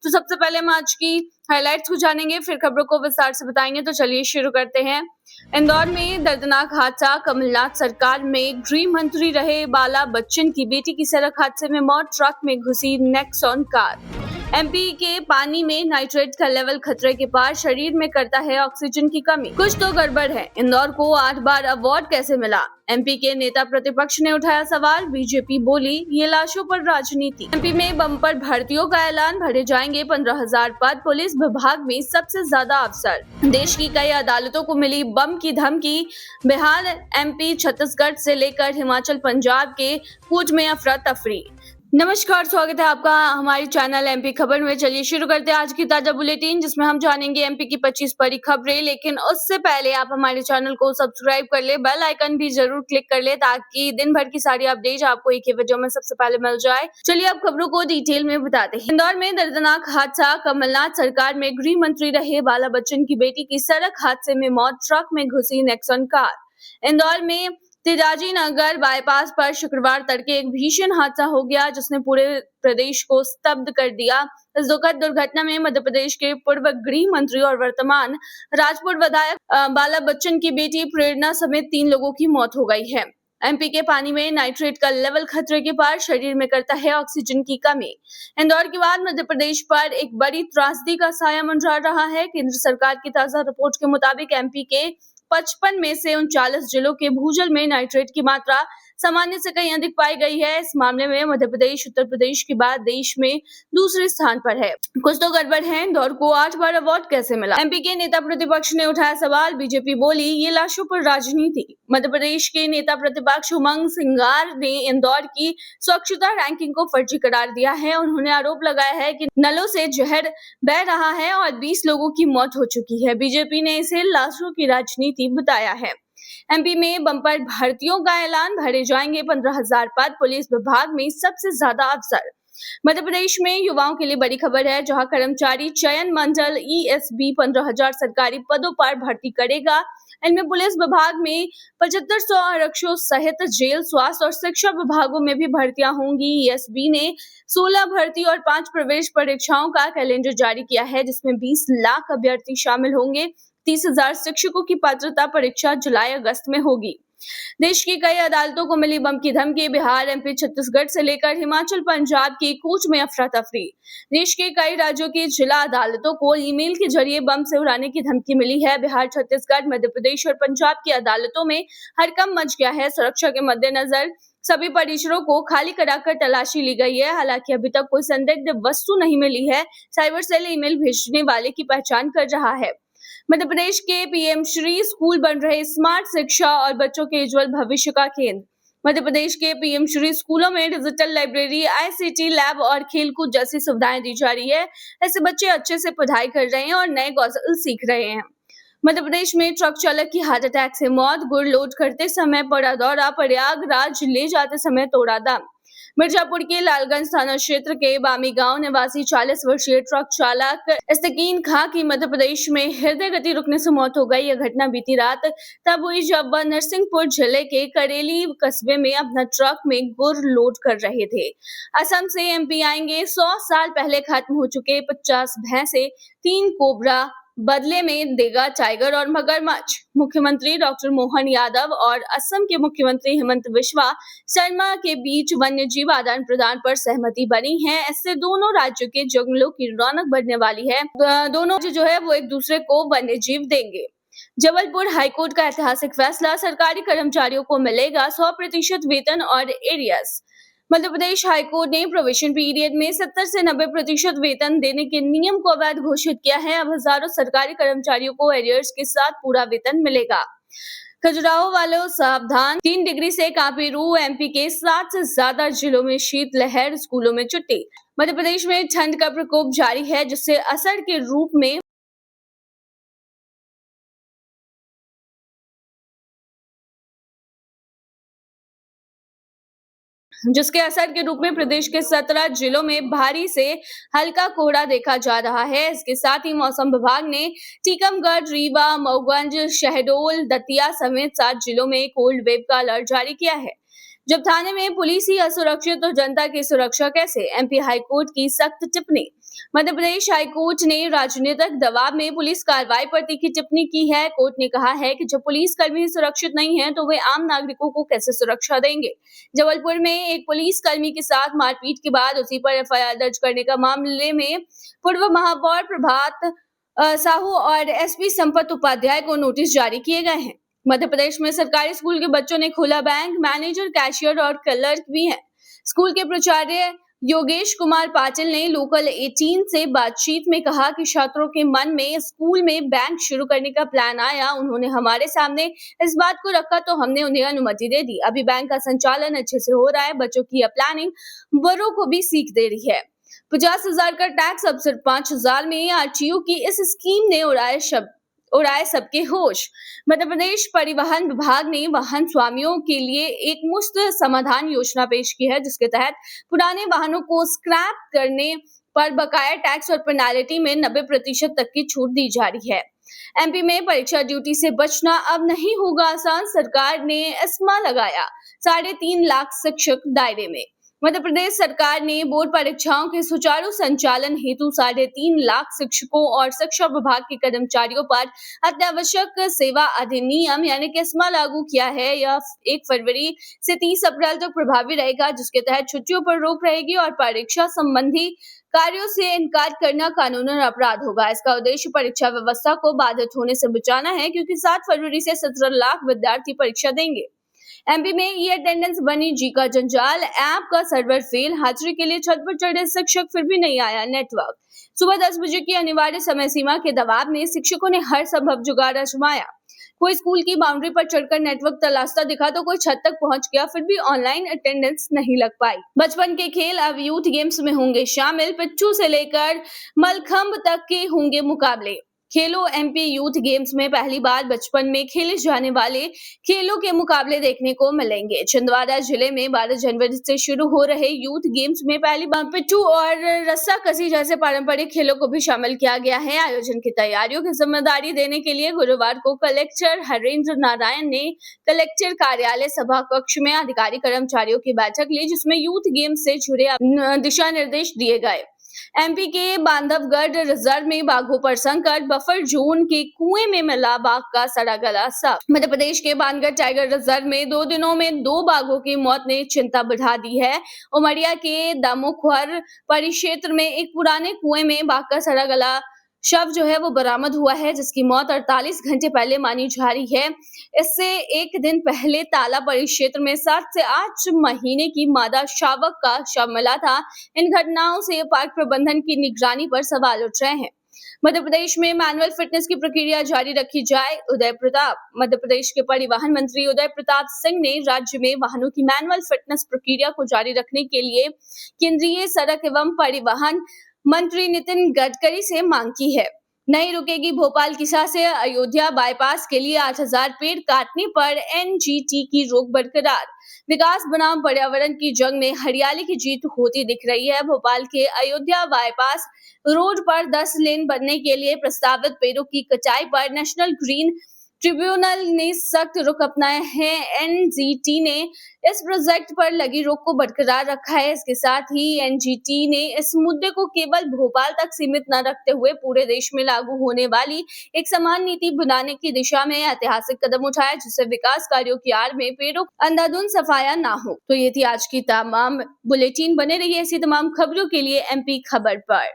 तो सबसे पहले हम आज की हाइलाइट्स को जानेंगे, फिर खबरों को विस्तार से बताएंगे। तो चलिए शुरू करते हैं। इंदौर में दर्दनाक हादसा, कमलनाथ सरकार में गृह मंत्री रहे बाला बच्चन की बेटी की सड़क हादसे में मौत, ट्रक में घुसी नेक्सॉन कार। एमपी के पानी में नाइट्रेट का लेवल खतरे के पार, शरीर में करता है ऑक्सीजन की कमी। कुछ तो गड़बड़ है, इंदौर को 8 बार अवार्ड कैसे मिला? एमपी के नेता प्रतिपक्ष ने उठाया सवाल, बीजेपी बोली ये लाशों पर राजनीति। एमपी में बम्पर भर्तियों का ऐलान, भरे जाएंगे 15,000 पद, पुलिस विभाग में सबसे ज्यादा अफसर। देश की कई अदालतों को मिली बम की धमकी, बिहार, एमपी, छत्तीसगढ़ से लेकर हिमाचल, पंजाब के कूच में अफरा तफरी। नमस्कार, स्वागत है आपका हमारे चैनल एमपी खबर में। चलिए शुरू करते हैं आज की ताजा बुलेटिन, जिसमें हम जानेंगे एमपी की 25 बड़ी खबरें। लेकिन उससे पहले आप हमारे चैनल को सब्सक्राइब कर ले, बेल आइकन भी जरूर क्लिक कर ले, ताकि दिन भर की सारी अपडेट आपको एक ही वीडियो में सबसे पहले मिल जाए। चलिए अब खबरों को डिटेल में बताते हैं। इंदौर में दर्दनाक हादसा, कमलनाथ सरकार में गृह मंत्री रहे बाला बच्चन की बेटी की सड़क हादसे में मौत, ट्रक में घुसी नेक्सॉन कार। इंदौर में तिराजी नगर बाईपास पर शुक्रवार तड़के एक भीषण हादसा हो गया, जिसने पूरे प्रदेश को स्तब्ध कर दिया। इस दुखद दुर्घटना में मध्य प्रदेश के पूर्व गृह मंत्री और वर्तमान राजपुर विधायक बाला बच्चन की बेटी प्रेरणा समेत 3 लोगों की मौत हो गई है। एमपी के पानी में नाइट्रेट का लेवल खतरे के पार, शरीर में करता है ऑक्सीजन की कमी। इंदौर के बाद मध्य प्रदेश पर एक बड़ी त्रासदी का साया मंडरा रहा है। केंद्र सरकार की ताजा रिपोर्ट के मुताबिक एमपी के 55 में से 39 जिलों के भूजल में नाइट्रेट की मात्रा सामान्य से कहीं अधिक पाई गई है। इस मामले में मध्य प्रदेश उत्तर प्रदेश के बाद देश में दूसरे स्थान पर है। कुछ तो गड़बड़ है, इंदौर को 8 बार अवार्ड कैसे मिला? एमपी के नेता प्रतिपक्ष ने उठाया सवाल, बीजेपी बोली ये लाशों पर राजनीति। मध्य प्रदेश के नेता प्रतिपक्ष उमंग सिंगार ने इंदौर की स्वच्छता रैंकिंग को फर्जी करार दिया है। उन्होंने आरोप लगाया है कि नलों से जहर बह रहा है और 20 लोगों की मौत हो चुकी है। बीजेपी ने इसे लाशों की राजनीति बताया है। एमपी में बम्पर भर्तियों का ऐलान, भरे जाएंगे 15,000 पद, पुलिस विभाग में सबसे ज्यादा अफसर। मध्य प्रदेश में युवाओं के लिए बड़ी खबर है, जहां कर्मचारी चयन मंडल ईएसबी 15,000 सरकारी पदों पर भर्ती करेगा। इनमें पुलिस विभाग में 7500 आरक्षकों सहित जेल, स्वास्थ्य और शिक्षा विभागों में भी भर्तियां होंगी। ईएसबी ने 16 भर्ती और 5 प्रवेश परीक्षाओं का कैलेंडर जारी किया है, जिसमें 20 लाख अभ्यर्थी शामिल होंगे। 30,000 शिक्षकों की पात्रता परीक्षा जुलाई-अगस्त में होगी। देश की कई अदालतों को मिली बम की धमकी, बिहार, एमपी, छत्तीसगढ़ से लेकर हिमाचल, पंजाब की कूच में अफरा तफरी। देश के कई राज्यों की जिला अदालतों को ईमेल के जरिए बम से उड़ाने की धमकी मिली है। बिहार, छत्तीसगढ़, मध्य प्रदेश और पंजाब की अदालतों में हड़कंप मच गया है। सुरक्षा के मद्देनजर सभी परिसरों को खाली कराकर तलाशी ली गई है। हालांकि अभी तक कोई संदिग्ध वस्तु नहीं मिली है। साइबर सेल ईमेल भेजने वाले की पहचान कर रहा है। मध्य प्रदेश के पीएम श्री स्कूल बन रहे स्मार्ट शिक्षा और बच्चों के उज्जवल भविष्य का केंद्र। मध्य प्रदेश के पीएम श्री स्कूलों में डिजिटल लाइब्रेरी, आईसीटी लैब और खेलकूद जैसी सुविधाएं दी जा रही है। ऐसे बच्चे अच्छे से पढ़ाई कर रहे हैं और नए कौशल सीख रहे हैं। मध्य प्रदेश में ट्रक चालक की हार्ट अटैक से मौत, गुड़ लोड करते समय पड़ा दौरा, प्रयागराज ले जाते समय तोड़ा दम। मिर्जापुर के लालगंज थाना क्षेत्र के बामी गांव निवासी 40 वर्षीय ट्रक चालक इस्तकीन खां की मध्य प्रदेश में हृदय गति रुकने से मौत हो गई। यह घटना बीती रात तब हुई जब वह नरसिंहपुर जिले के करेली कस्बे में अपना ट्रक में गुड़ लोड कर रहे थे। असम से एमपी आएंगे 100 साल पहले खत्म हो चुके 50 भैंसे, 3 कोबरा, बदले में देगा टाइगर और मगरमच्छ। मुख्यमंत्री डॉक्टर मोहन यादव और असम के मुख्यमंत्री हिमंत बिस्वा शर्मा के बीच वन्य जीव आदान प्रदान पर सहमति बनी है। इससे दोनों राज्यों के जंगलों की रौनक बढ़ने वाली है। दोनों जो है वो एक दूसरे को वन्य जीव देंगे। जबलपुर हाईकोर्ट का ऐतिहासिक फैसला, सरकारी कर्मचारियों को मिलेगा 100% वेतन और एरियर्स। मध्य प्रदेश हाईकोर्ट ने प्रोविजन पीरियड में 70 से 90% वेतन देने के नियम को अवैध घोषित किया है। अब हजारों सरकारी कर्मचारियों को एरियर्स के साथ पूरा वेतन मिलेगा। खजुराहो वालों सावधान, 3 डिग्री से कांपी रूह, एमपी के 7 से ज्यादा जिलों में शीतलहर, स्कूलों में छुट्टी। मध्य प्रदेश में ठंड का प्रकोप जारी है, जिससे असर के रूप में जिसके असर के रूप में प्रदेश के 17 जिलों में भारी से हल्का कोहरा देखा जा रहा है। इसके साथ ही मौसम विभाग ने टीकमगढ़, रीवा, मऊगंज, शहडोल, दतिया समेत 7 जिलों में कोल्ड वेव का अलर्ट जारी किया है। जब थाने में पुलिस ही असुरक्षित तो जनता की सुरक्षा कैसे? एमपी हाईकोर्ट की सख्त टिप्पणी। मध्य प्रदेश हाईकोर्ट ने राजनीतिक दबाव में पुलिस कार्रवाई पर तीखी टिप्पणी की है। कोर्ट ने कहा है कि जब पुलिस कर्मी सुरक्षित नहीं है तो वे आम नागरिकों को कैसे सुरक्षा देंगे। जबलपुर में एक पुलिस कर्मी के साथ मारपीट के बाद उसी पर एफआईआर दर्ज करने का मामले में पूर्व महापौर प्रभात साहू और एसपी संपत उपाध्याय को नोटिस जारी किए गए हैं। मध्य प्रदेश में सरकारी स्कूल के बच्चों ने खोला बैंक, मैनेजर, कैशियर और क्लर्क भी हैं। स्कूल के प्राचार्य योगेश कुमार पाटिल ने लोकल 18 से बातचीत में कहा कि छात्रों के मन में स्कूल में बैंक शुरू करने का प्लान आया। उन्होंने हमारे सामने इस बात को रखा तो हमने उन्हें अनुमति दे दी। अभी बैंक का संचालन अच्छे से हो रहा है। बच्चों की यह प्लानिंग बड़ों को भी सीख दे रही है। 50,000 का टैक्स अब सिर्फ 5,000 में। आरटीओ की इस स्कीम ने उड़ाए सबके होश। मध्य प्रदेश परिवहन विभाग ने वाहन स्वामियों के लिए एक मुफ्त समाधान योजना पेश की है, जिसके तहत पुराने वाहनों को स्क्रैप करने पर बकाया टैक्स और पेनाल्टी में 90% तक की छूट दी जा रही है। एमपी में परीक्षा ड्यूटी से बचना अब नहीं होगा आसान। सरकार ने एस्मा लगाया। 3.5 लाख शिक्षक दायरे में। मध्य प्रदेश सरकार ने बोर्ड परीक्षाओं के सुचारू संचालन हेतु 3.5 लाख शिक्षकों और शिक्षा विभाग के कर्मचारियों पर अत्यावश्यक सेवा अधिनियम यानी कि एस्मा लागू किया है। यह 1 फरवरी से 30 अप्रैल तक प्रभावी रहेगा, जिसके तहत छुट्टियों पर रोक रहेगी और परीक्षा संबंधी कार्यों से इनकार करना कानूनन अपराध होगा। इसका उद्देश्य परीक्षा व्यवस्था को बाधित होने से बचाना है, क्योंकि 7 फरवरी से 17 लाख विद्यार्थी परीक्षा देंगे। एमपी में ई अटेंडेंस बनी जी का जंजाल। ऐप का सर्वर फेल। हाजिरी के लिए छत पर चढ़े शिक्षक, फिर भी नहीं आया नेटवर्क। सुबह 10 बजे की अनिवार्य समय सीमा के दबाव में शिक्षकों ने हर संभव जुगाड़ आजमाया। कोई स्कूल की बाउंड्री पर चढ़कर नेटवर्क तलाशता दिखा तो कोई छत तक पहुंच गया, फिर भी ऑनलाइन अटेंडेंस नहीं लग पाई। बचपन के खेल अब यूथ गेम्स में होंगे शामिल। पिट्ठू से लेकर मलखंब तक के होंगे मुकाबले। खेलो एमपी यूथ गेम्स में पहली बार बचपन में खेले जाने वाले खेलों के मुकाबले देखने को मिलेंगे। छिंदवाड़ा जिले में 12 जनवरी से शुरू हो रहे यूथ गेम्स में पहली बार पिट्ठू और रस्साकसी जैसे पारंपरिक खेलों को भी शामिल किया गया है। आयोजन की तैयारियों की जिम्मेदारी देने के लिए गुरुवार को कलेक्टर हरेंद्र नारायण ने कलेक्टर कार्यालय सभा कक्ष में अधिकारी कर्मचारियों की बैठक ली, जिसमें यूथ गेम्स से जुड़े दिशा निर्देश दिए गए। एमपी के बांधवगढ़ रिजर्व में बाघों पर संकट। बफर जोन के कुएं में मिला बाघ का सड़ा गला साफ। मध्य प्रदेश के बांधवगढ़ टाइगर रिजर्व में 2 दिनों में 2 बाघों की मौत ने चिंता बढ़ा दी है। उमरिया के दामोखर परिक्षेत्र में एक पुराने कुएं में बाघ का सड़ा गला शव जो है वो बरामद हुआ है, जिसकी मौत 48 घंटे पहले मानी जा रही है। इससे एक दिन पहले ताला परिक्षेत्र में 7 से 8 महीने की मादा शावक का शव मिला था। इन घटनाओं से पार्क प्रबंधन की निगरानी पर सवाल उठ रहे हैं। मध्य प्रदेश में मैनुअल फिटनेस की प्रक्रिया जारी रखी जाए। उदय प्रताप। मध्य प्रदेश के परिवहन मंत्री उदय प्रताप सिंह ने राज्य में वाहनों की मैनुअल फिटनेस प्रक्रिया को जारी रखने के लिए केंद्रीय सड़क एवं परिवहन मंत्री नितिन गडकरी से मांग की है। नहीं रुकेगी भोपाल की सांसें। अयोध्या बाईपास के लिए 8,000 पेड़ काटने पर एनजीटी की रोक बरकरार। विकास बनाम पर्यावरण की जंग में हरियाली की जीत होती दिख रही है। भोपाल के अयोध्या बाईपास रोड पर 10 लेन बनने के लिए प्रस्तावित पेड़ों की कटाई पर नेशनल ग्रीन ट्रिब्यूनल ने सख्त रुख अपनाया है। एनजीटी ने इस प्रोजेक्ट पर लगी रोक को बरकरार रखा है। इसके साथ ही एनजीटी ने इस मुद्दे को केवल भोपाल तक सीमित न रखते हुए पूरे देश में लागू होने वाली एक समान नीति बनाने की दिशा में ऐतिहासिक कदम उठाया, जिससे विकास कार्यों की आड़ में पेड़ों अंधाधुंध सफाया ना हो। तो ये थी आज की तमाम बुलेटिन। बने रहिए ऐसी तमाम खबरों के लिए एमपी खबर पर।